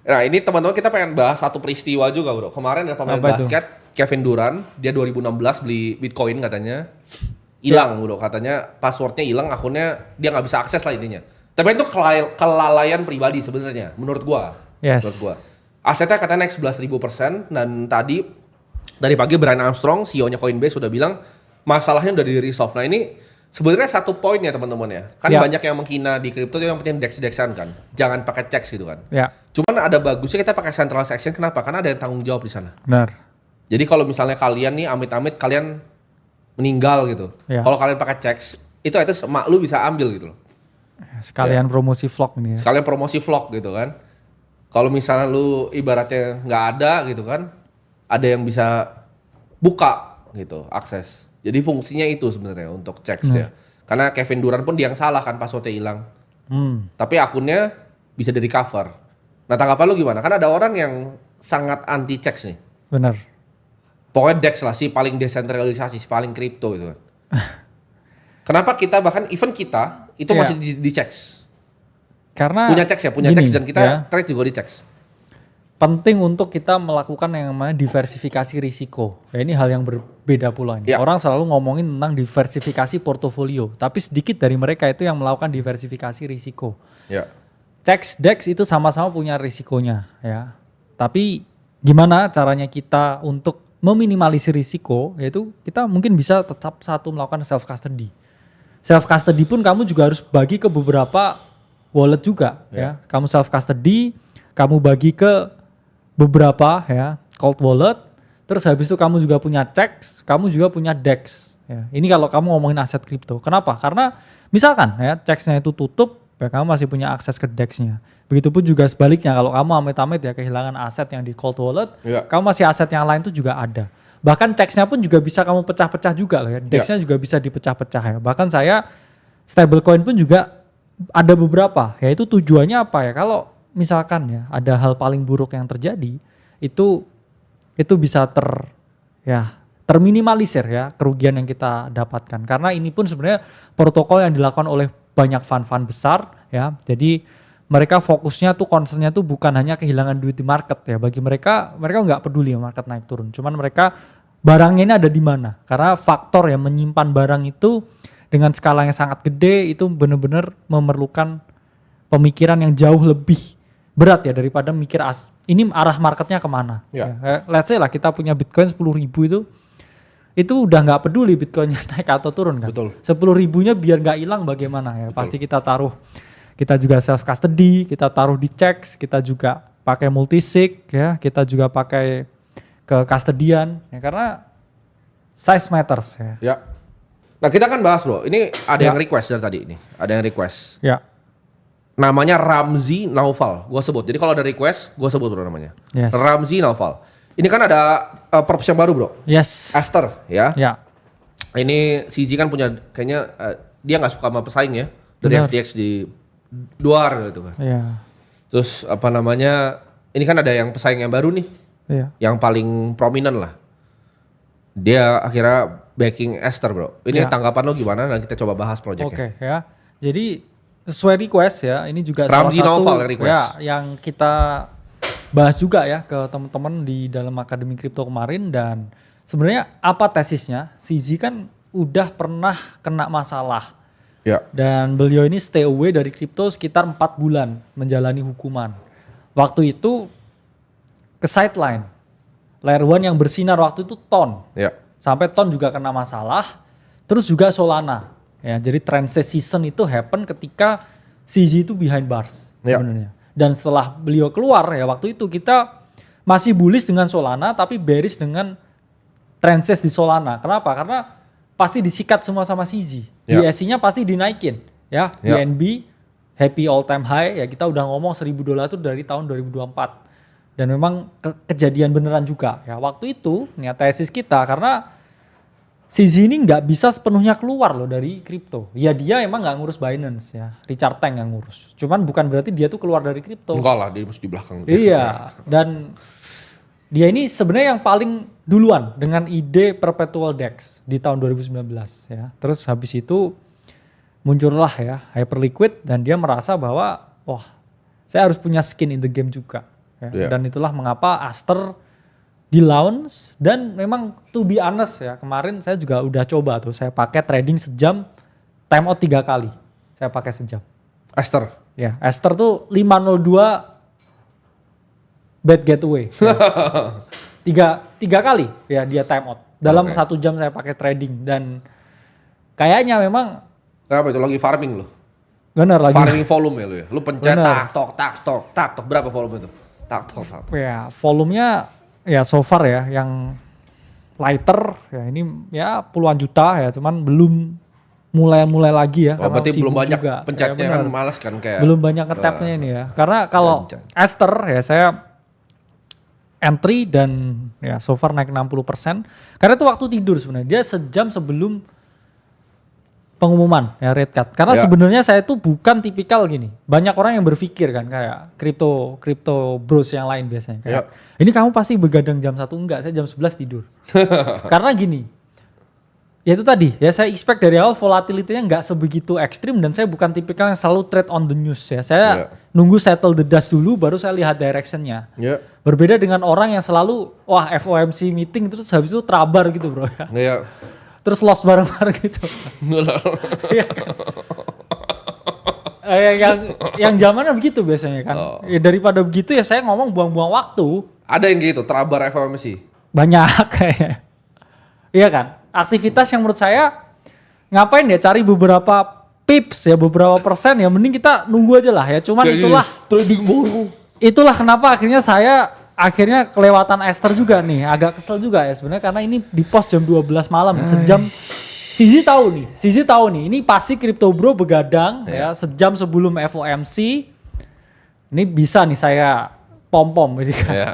Nah ini teman-teman kita pengen bahas satu peristiwa juga bro. Kemarin ada pemain Apa itu? basket Kevin Durant, dia 2016 beli Bitcoin katanya, hilang bro. Katanya passwordnya hilang, akunnya dia nggak bisa akses lah intinya. Tapi itu kelalaian pribadi sebenarnya, menurut gua. Yes. Menurut gua. Asetnya katanya naik 11.000% dan tadi dari pagi Brian Armstrong, CEO-nya Coinbase sudah bilang masalahnya udah di-resolve. Nah ini sebenarnya satu poin ya teman-teman ya. Kan Ya. banyak yang menghina di kripto yang penting dex-dexan kan. Jangan pakai checks gitu kan. Ya, Cuman ada bagusnya kita pakai centralized exchange. Kenapa? Karena ada yang tanggung jawab di sana. benar. Jadi kalau misalnya kalian nih amit-amit kalian meninggal gitu. Ya. Kalau kalian pakai checks, itu emak lu bisa ambil gitu loh. Sekalian promosi vlog ini ya. Sekalian promosi vlog gitu kan. Kalau misalnya lu ibaratnya nggak ada gitu kan, ada yang bisa buka gitu akses. Jadi fungsinya itu sebenarnya untuk checks ya. Karena Kevin Durant pun dia yang salah kan passwordnya hilang. Tapi akunnya bisa di recover. Nah tanggapan lu gimana? Kan ada orang yang sangat anti checks nih. Benar. Pokoknya DEX lah si paling desentralisasi, si paling kripto gitu kan. Kenapa kita bahkan even kita itu Iya. masih di checks. Karena Punya checks ya, punya gini, checks dan kita ya, trade juga di checks. penting untuk kita melakukan yang namanya diversifikasi risiko. Ya, ini hal yang berbeda pula ini. Ya. Orang selalu ngomongin tentang diversifikasi portofolio, tapi sedikit dari mereka itu yang melakukan diversifikasi risiko. Ya. Checks, DEX itu sama-sama punya risikonya ya. Tapi gimana caranya kita untuk meminimalisir risiko, yaitu kita mungkin bisa tetap satu melakukan self custody. Self custody pun kamu juga harus bagi ke beberapa wallet juga ya. Kamu self custody, kamu bagi ke beberapa ya cold wallet, terus habis itu kamu juga punya checks, kamu juga punya DEX ya. Ini kalau kamu ngomongin aset kripto. Kenapa? Karena misalkan ya checksnya itu tutup, ya kamu masih punya akses ke DEX-nya. Begitupun juga sebaliknya, kalau kamu amit-amit ya kehilangan aset yang di cold wallet, kamu masih aset yang lain itu juga ada. Bahkan checksnya pun juga bisa kamu pecah-pecah juga loh ya. DEX-nya juga bisa dipecah-pecah ya. Bahkan saya stablecoin pun juga ada beberapa. Ya itu tujuannya apa ya? Kalau misalkan ya ada hal paling buruk yang terjadi, itu bisa terminimalisir ya kerugian yang kita dapatkan. Karena ini pun sebenarnya protokol yang dilakukan oleh banyak fund-fund besar ya. Jadi mereka fokusnya tuh concernnya tuh bukan hanya kehilangan duit di market ya. Bagi mereka nggak peduli market naik turun. Cuman mereka barangnya ini ada di mana. Karena faktor yang menyimpan barang itu dengan skala yang sangat gede itu benar-benar memerlukan pemikiran yang jauh lebih berat ya daripada mikir ini arah marketnya kemana. Ya. Ya, let's say lah kita punya Bitcoin 10.000 itu udah nggak peduli Bitcoinnya naik atau turun kan. Betul. 10.000-nya biar nggak hilang bagaimana ya. Betul. Pasti kita taruh, kita juga self custody, kita taruh di checks, kita juga pakai multisig ya, kita juga pakai ke custodian ya, karena size matters ya. Ya. Nah kita kan bahas bro, ini ada Ya. yang request dari tadi ini, ada yang request. Ya. Namanya Ramzi Naufal, gue sebut. Jadi kalau ada request, gue sebut bro namanya. Yes. Ramzi Naufal. Ini kan ada props yang baru bro, Yes. Aster ya. Ya. Ini CZ kan punya, kayaknya dia nggak suka sama pesaing ya dari Benar. FTX di luar gitu kan. Ya. Terus apa namanya, ini kan ada yang pesaing yang baru nih, Ya. yang paling prominent lah. Dia akhirnya backing Aster bro. Ini Ya. tanggapan lo gimana? Dan kita coba bahas proyeknya. Oke ya. Jadi sesuai request ya, ini juga Ramzi salah satu Naufal yang request. ya yang kita bahas juga ya ke teman-teman di dalam Akademi Kripto kemarin. Dan sebenarnya apa tesisnya? CZ kan udah pernah kena masalah Ya. dan beliau ini stay away dari kripto sekitar 4 bulan menjalani hukuman. Waktu itu ke sideline. Layer 1 yang bersinar waktu itu Ton. Ya. Sampai Ton juga kena masalah. Terus juga Solana. Ya, jadi transit season itu happen ketika CZ itu behind bars Ya. sebenarnya. Dan setelah beliau keluar ya waktu itu kita masih bullish dengan Solana tapi bearish dengan transit di Solana. Kenapa? Karena pasti disikat semua sama CZ. Ya. DSC-nya pasti dinaikin. Ya, Ya. BNB happy all time high ya, kita udah ngomong $1.000 itu dari tahun 2024. Dan memang kejadian beneran juga ya. Waktu itu ya tesis kita karena CZ ini nggak bisa sepenuhnya keluar loh dari kripto. Ya dia emang nggak ngurus Binance ya, Richard Teng yang ngurus. Cuman bukan berarti dia tuh keluar dari kripto. Enggak lah, dia mesti di belakang. Iya, dan dia ini sebenarnya yang paling duluan dengan ide perpetual DEX di tahun 2019 ya. Terus habis itu muncullah ya Hyperliquid dan dia merasa bahwa wah, saya harus punya skin in the game juga. ya. Iya. Dan itulah mengapa Aster di launch, dan memang to be honest ya, kemarin saya juga udah coba tuh, saya pakai trading sejam, time out 3 kali saya pakai sejam. Aster. Ya, Aster tuh 502 bad getaway. Ya. tiga kali ya dia time out dalam 1 jam saya pakai trading, dan kayaknya memang Kenapa itu lagi farming lo? benar lagi. Farming volume ya lo ya. Lu pencet Bener. tak tok berapa volume itu? Tak tok. Ya, volumenya ya so far ya yang lighter ya ini ya puluhan juta ya, cuman belum mulai lagi ya, Oh, karena berarti belum sibuk banyak juga. pencetnya Ya, kan benar. malas kan kayak. Belum banyak ngetapnya ini ya. Karena kalau Jangan. Aster ya saya entry dan ya so far naik 60%. Karena itu waktu tidur sebenarnya. Dia sejam sebelum pengumuman ya rate cut. Karena Ya. sebenarnya saya tuh bukan tipikal gini. Banyak orang yang berpikir kan kayak crypto bros yang lain biasanya. Kayak, ini kamu pasti begadang jam 1, enggak, saya jam 11 tidur. Karena gini, ya itu tadi ya saya expect dari awal volatility-nya nggak sebegitu ekstrim, dan saya bukan tipikal yang selalu trade on the news ya. Saya nunggu settle the dust dulu baru saya lihat direction-nya. Ya. Berbeda dengan orang yang selalu wah FOMC meeting terus habis itu trabar gitu bro ya. Iya. Terus loss bareng-bareng gitu. Iya kan? yang zamannya begitu biasanya kan. Ya, daripada begitu ya saya ngomong buang-buang waktu. Ada yang gitu, terabar FOMC. Banyak kayaknya. Iya kan? Aktivitas yang menurut saya ngapain ya cari beberapa pips ya, beberapa persen ya, mending kita nunggu aja lah ya. Cuman itulah trading boru. Itulah kenapa akhirnya saya kelewatan Aster juga nih. Agak kesel juga ya sebenarnya, karena ini di post jam 12 malam sejam. Sizi tahu nih. Ini pasti Crypto Bro begadang ya sejam sebelum FOMC. Ini bisa nih saya pom-pom gitu kan. Ya.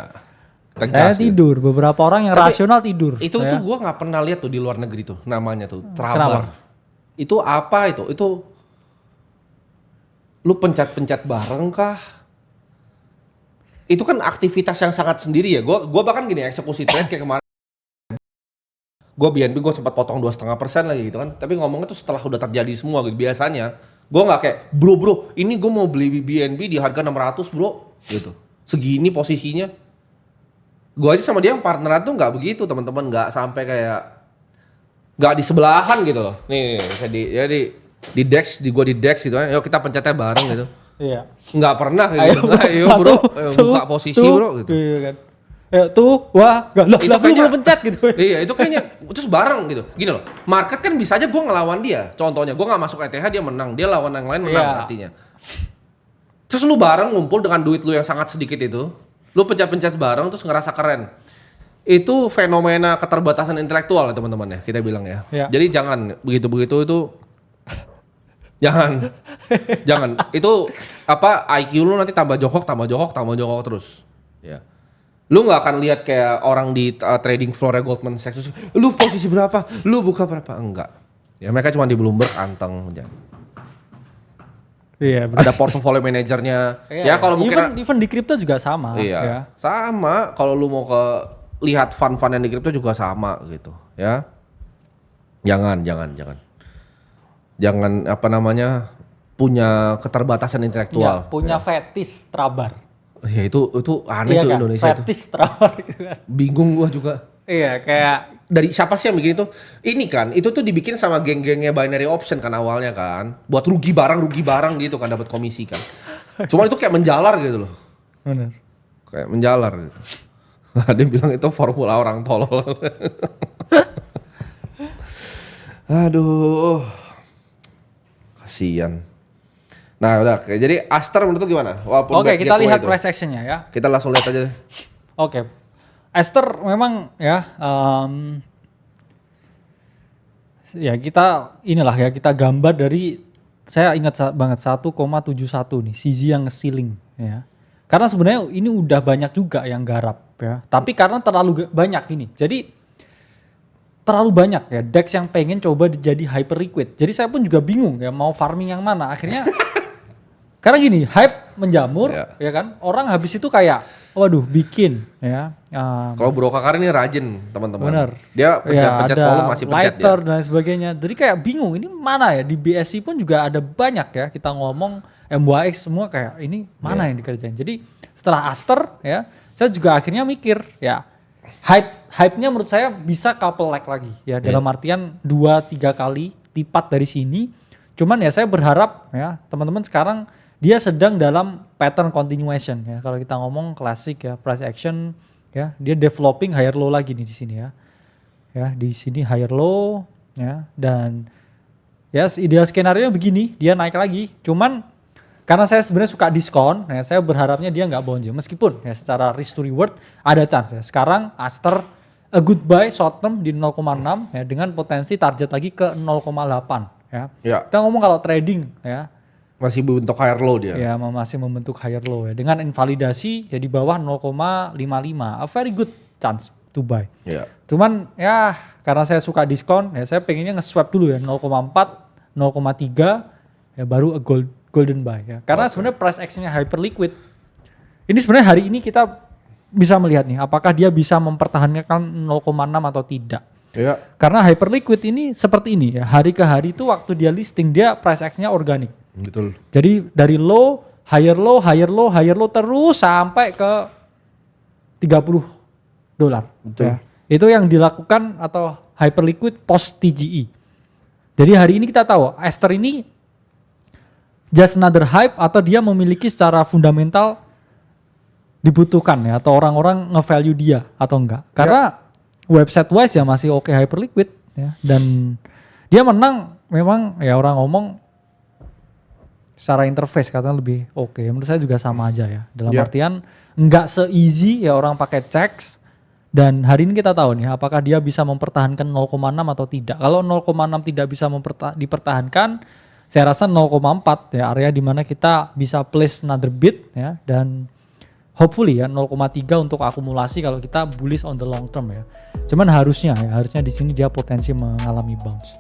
Tegas Saya gitu. tidur, beberapa orang yang Tapi rasional tidur. Itu ya. tuh gue nggak pernah lihat tuh di luar negeri tuh namanya tuh Kenapa? trabar. Itu apa itu? Itu lu pencet-pencet bareng kah? Itu kan aktivitas yang sangat sendiri ya. Gue bahkan gini eksekusi trade kayak kemarin. Gue BNB gue sempat potong 2,5% lagi gitu kan. Tapi ngomongnya tuh setelah udah terjadi semua gitu. Biasanya gue nggak kayak bro ini gue mau beli BNB di harga 600 bro gitu. Segini posisinya. Gue aja sama dia yang partneran tuh nggak begitu teman-teman, nggak sampai kayak nggak di sebelahan gitu loh. Nih di Dex, gue di Dex gitu kan. Yuk kita pencetnya bareng gitu. Iya. Nggak pernah kayak gitu. Ayo bro, buka posisi bro gitu. Iya kan. Tuh, wah, gak lah, Itu belum kayaknya- pencet gitu. Iya itu kayaknya terus bareng gitu. Gini loh, market kan bisa aja gue ngelawan dia. Contohnya gue nggak masuk ETH dia menang, dia lawan yang lain menang Iya. artinya. Terus lu bareng ngumpul dengan duit lu yang sangat sedikit itu, lu pencet-pencet bareng terus ngerasa keren. Itu fenomena keterbatasan intelektual ya teman-teman ya, kita bilang ya. Iya. Jadi jangan begitu-begitu itu jangan. Itu apa IQ lu nanti tambah jongkok terus. Ya. Lu nggak akan lihat kayak orang di trading floor Goldman Sachs, lu posisi berapa, lu buka berapa, enggak. Ya mereka cuma di Bloomberg anteng aja. Iya, Ada portfolio manajernya. Ya kalau mungkin even di kripto juga sama. iya. Ya. Sama kalau lu mau ke lihat fund-fund yang di kripto juga sama gitu, ya. Jangan apa namanya punya keterbatasan Iya, intelektual. punya fetish trabar. Ya itu aneh Iya tuh kan? Indonesia itu. Fetish trabar gitu kan. Bingung gua juga. Iya, kayak Dari siapa sih yang bikin itu? Ini kan, itu tuh dibikin sama geng-gengnya binary option kan awalnya kan. Buat rugi barang gitu kan dapat komisi kan. Cuma itu kayak menjalar gitu loh. bener. Kayak menjalar gitu. Ada yang bilang itu formula orang tolol. Aduh. Kasian. Nah udah, jadi Aster menurut lu gimana? Walaupun Oke, bad kita gateway lihat itu. price actionnya ya. Kita langsung lihat aja. Oke. Aster memang ya ya kita inilah ya, kita gambar dari, saya ingat banget 1,71 nih CZ yang nge-ceiling ya. Karena sebenarnya ini udah banyak juga yang garap ya. Tapi karena terlalu banyak ini. Jadi terlalu banyak ya DEX yang pengen coba jadi hyper liquid. Jadi saya pun juga bingung ya mau farming yang mana. Akhirnya karena gini, hype menjamur ya kan. Orang habis itu kayak waduh bikin ya. Kalau Bro Kakar ini rajin teman-teman. Bener. Dia pencet-pencet ada volume masih pencet lighter dia. dan sebagainya. Jadi kayak bingung ini mana ya, di BSC pun juga ada banyak ya kita ngomong MYX semua kayak ini mana yang dikerjain. Jadi setelah Aster ya, saya juga akhirnya mikir ya, hype-nya menurut saya bisa couple leg lagi ya, dalam artian 2-3 kali lipat dari sini. Cuman ya saya berharap ya teman-teman sekarang dia sedang dalam pattern continuation ya. Kalau kita ngomong klasik ya, price action ya, dia developing higher low lagi nih di sini ya. Ya, di sini higher low ya, dan ya ideal skenario begini, dia naik lagi. Cuman karena saya sebenarnya suka diskon, ya saya berharapnya dia nggak bonjol. Meskipun ya secara risk to reward ada chance ya. Sekarang Aster a good buy short term di 0,6 ya, dengan potensi target lagi ke 0,8 ya. Kita ngomong kalau trading ya masih bentuk higher low dia. Ya masih membentuk higher low ya. Dengan invalidasi ya di bawah 0,55, a very good chance to buy. Cuman ya karena saya suka diskon ya, saya pengennya nge-swap dulu ya 0,4, 0,3 ya baru a golden buy ya. Karena sebenarnya price action-nya hyper liquid. Ini sebenarnya hari ini kita bisa melihat nih apakah dia bisa mempertahankan 0,6 atau tidak. Karena hyper liquid ini seperti ini ya. Hari ke hari itu waktu dia listing dia price action-nya organik. Betul. Jadi dari low, higher low, higher low, higher low terus sampai ke $30. Betul. Ya. Itu yang dilakukan atau hyper liquid post TGE. Jadi hari ini kita tahu Aster ini just another hype atau dia memiliki secara fundamental dibutuhkan ya, atau orang-orang nge-value dia atau enggak. Karena website wise ya masih oke hyper liquid ya, dan dia menang memang ya orang ngomong secara interface katanya lebih oke. Menurut saya juga sama aja ya. Dalam artian enggak se-easy ya orang pakai checks. Dan hari ini kita tahu nih apakah dia bisa mempertahankan 0,6 atau tidak. Kalau 0,6 tidak bisa dipertahankan, saya rasa 0,4 ya area di mana kita bisa place another bid ya, dan hopefully ya 0,3 untuk akumulasi kalau kita bullish on the long term ya. Cuman harusnya di sini dia potensi mengalami bounce.